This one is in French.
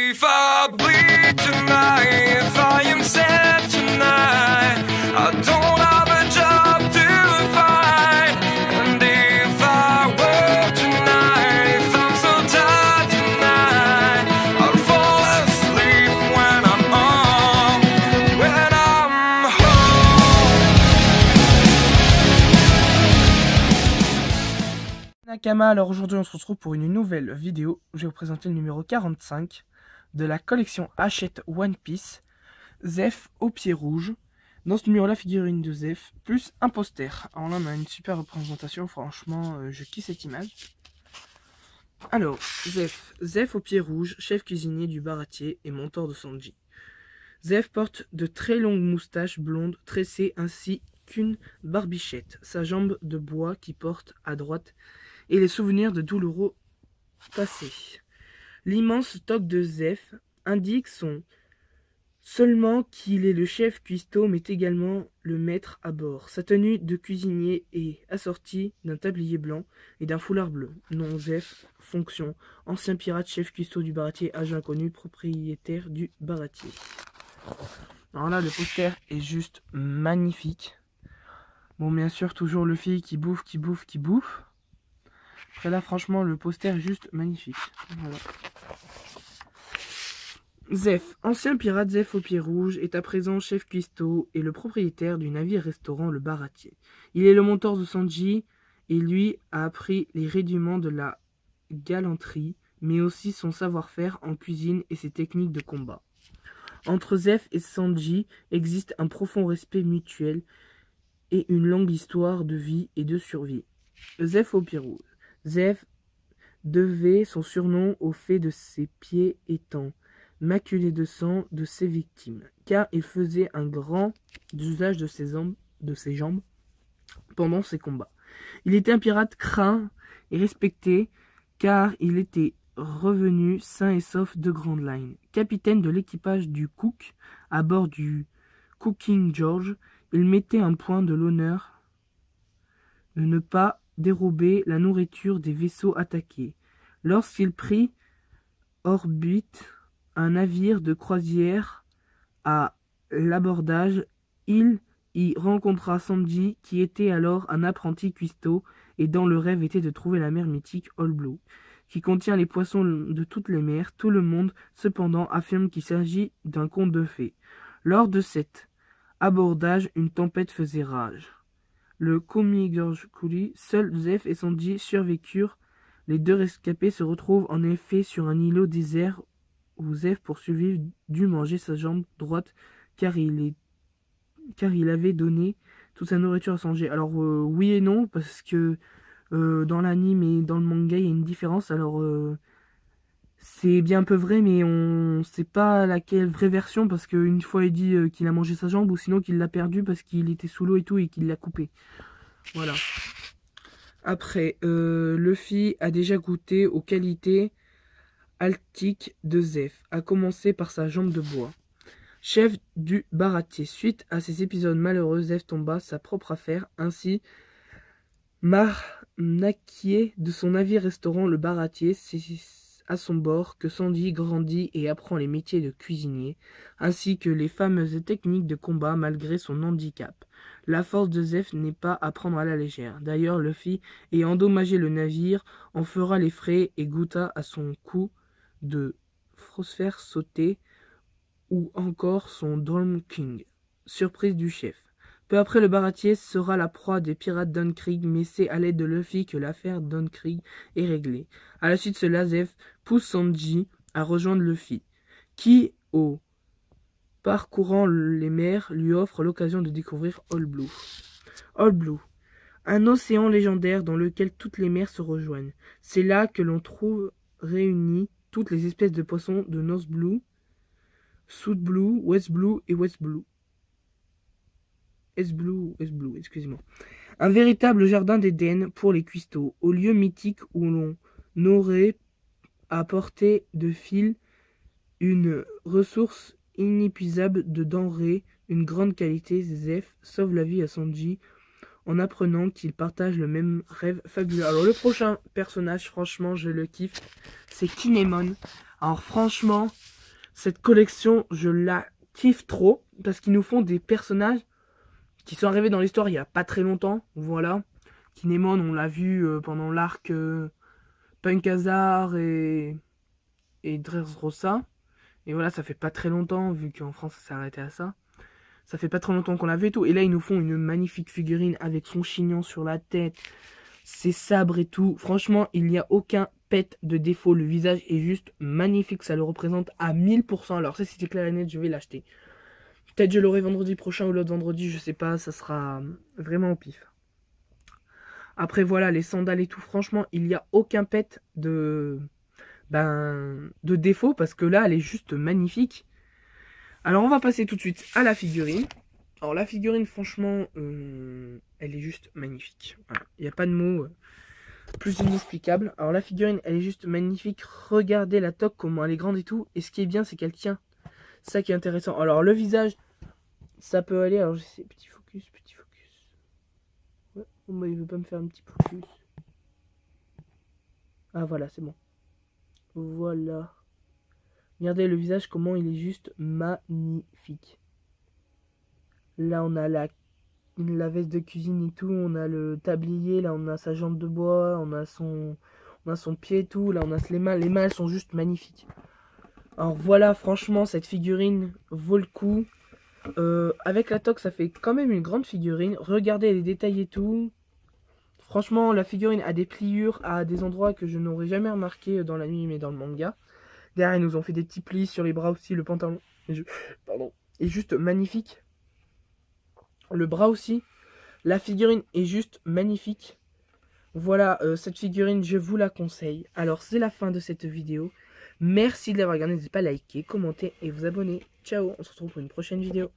if I bleed tonight, if I am sad tonight, I don't have a job to find. And if I work tonight, if I'm so tired tonight, I'll fall asleep when I'm home, when I'm home. Nakama, alors aujourd'hui on se retrouve pour une nouvelle vidéo. Je vais vous présenter le numéro 45 de la collection Hachette One Piece, Zeph au pied rouge. Dans ce numéro la figurine de Zeph plus un poster. Alors là on a une super représentation, franchement je kiffe cette image. Alors Zeph au pied rouge, chef cuisinier du baratier et mentor de Sanji. Zeph porte de très longues moustaches blondes tressées ainsi qu'une barbichette. Sa jambe de bois qui porte à droite et les souvenirs de douloureux passés. L'immense toque de Zeph indique seulement qu'il est le chef cuistot, mais également le maître à bord. Sa tenue de cuisinier est assortie d'un tablier blanc et d'un foulard bleu. Nom Zeph, fonction, ancien pirate, chef cuistot du baratier, agent inconnu, propriétaire du baratier. Alors là, le poster est juste magnifique. Bon, bien sûr, toujours Luffy qui bouffe. Après là, franchement, le poster est juste magnifique. Voilà. Zeph, ancien pirate Zeph au pied rouge, est à présent chef cuistot et le propriétaire du navire-restaurant Le Baratier. Il est le mentor de Sanji et lui a appris les rudiments de la galanterie, mais aussi son savoir-faire en cuisine et ses techniques de combat. Entre Zeph et Sanji existe un profond respect mutuel et une longue histoire de vie et de survie. Zeph au pied rouge. Zeph devait son surnom au fait de ses pieds étant maculés de sang de ses victimes, car il faisait un grand usage de ses jambes pendant ses combats. Il était un pirate craint et respecté, car il était revenu sain et sauf de Grand Line. Capitaine de l'équipage du Cook à bord du Cooking George, il mettait un point de l'honneur de ne pas dérober la nourriture des vaisseaux attaqués. Lorsqu'il prit orbite un navire de croisière à l'abordage, il y rencontra Sanji qui était alors un apprenti cuistot et dont le rêve était de trouver la mer mythique All Blue, qui contient les poissons de toutes les mers. Tout le monde, cependant, affirme qu'il s'agit d'un conte de fées. Lors de cet abordage, une tempête faisait rage. Le Komigurkuri, seuls Zeph et Sanji survécurent. Les deux rescapés se retrouvent en effet sur un îlot désert où Zeph, pour survivre, dut manger sa jambe droite car il avait donné toute sa nourriture à Sanji. Alors oui et non, parce que dans l'anime et dans le manga il y a une différence. Alors c'est bien un peu vrai, mais on sait pas laquelle vraie version, parce qu'une fois il dit qu'il a mangé sa jambe, ou sinon qu'il l'a perdu parce qu'il était sous l'eau et tout et qu'il l'a coupé. Voilà. Après, Luffy a déjà goûté aux qualités altiques de Zeph, à commencer par sa jambe de bois. Chef du baratier, suite à ces épisodes malheureux, Zeph tomba sa propre affaire, ainsi marnaquier de son navire-restaurant Le Baratier. C'est à son bord que Sanji grandit et apprend les métiers de cuisinier, ainsi que les fameuses techniques de combat malgré son handicap. La force de Zeph n'est pas à prendre à la légère. D'ailleurs, Luffy, ayant endommagé le navire, en fera les frais et goûta à son coup de phosphère sauté ou encore son Drum King. Surprise du chef. Peu après, le baratier sera la proie des pirates Don Krieg, mais c'est à l'aide de Luffy que l'affaire Don Krieg est réglée. À la suite de cela, Zeph pousse Sanji à rejoindre Luffy, qui, au parcourant les mers, lui offre l'occasion de découvrir All Blue. All Blue, un océan légendaire dans lequel toutes les mers se rejoignent. C'est là que l'on trouve réunies toutes les espèces de poissons de North Blue, South Blue, West Blue et West Blue. Excusez-moi. Un véritable jardin d'Éden pour les cuistots, au lieu mythique où l'on aurait à portée de fil une ressource inépuisable de denrées, une grande qualité. Zeph sauve la vie à Sanji en apprenant qu'ils partagent le même rêve fabuleux. Alors le prochain personnage, franchement, je le kiffe, c'est Kinemon. Alors franchement, cette collection, je la kiffe trop. Parce qu'ils nous font des personnages qui sont arrivés dans l'histoire il n'y a pas très longtemps. Voilà. Kinemon, on l'a vu pendant l'arc Punk Hazard et Dressrosa. Et voilà, ça fait pas très longtemps, vu qu'en France ça s'est arrêté à ça. Ça fait pas très longtemps qu'on l'a vu et tout. Et là, ils nous font une magnifique figurine avec son chignon sur la tête, ses sabres et tout. Franchement, il n'y a aucun pet de défaut. Le visage est juste magnifique. Ça le représente à 1000%. Alors ça, si c'est clair et net, je vais l'acheter. Peut-être je l'aurai vendredi prochain ou l'autre vendredi, je sais pas. Ça sera vraiment au pif. Après, voilà, les sandales et tout. Franchement, il n'y a aucun pet de défaut. Parce que là, elle est juste magnifique. Alors, on va passer tout de suite à la figurine. Alors, la figurine, franchement, elle est juste magnifique. Voilà. Il n'y a pas de mots plus inexplicable. Alors, la figurine, elle est juste magnifique. Regardez la toque, comment elle est grande et tout. Et ce qui est bien, c'est qu'elle tient. Ça qui est intéressant. Alors, le visage, ça peut aller. Alors, j'essaie, petit focus, petit focus. Ouais, oh, bah, il veut pas me faire un petit focus. Ah, voilà, c'est bon. Voilà. Regardez le visage, comment il est juste magnifique. Là, on a la veste de cuisine et tout. On a le tablier. Là, on a sa jambe de bois. On a son pied et tout. Là, on a les mains. Les mains, elles sont juste magnifiques. Alors, voilà, franchement, cette figurine vaut le coup. Avec la toque, ça fait quand même une grande figurine. Regardez les détails et tout. Franchement, la figurine a des pliures à des endroits que je n'aurais jamais remarqué dans l'anime mais dans le manga. Derrière, ils nous ont fait des petits plis sur les bras aussi. Le pantalon est juste magnifique. Le bras aussi. La figurine est juste magnifique. Voilà, cette figurine, je vous la conseille. Alors, c'est la fin de cette vidéo. Merci de l'avoir regardé. N'hésitez pas à liker, commenter et vous abonner. Ciao, on se retrouve pour une prochaine vidéo.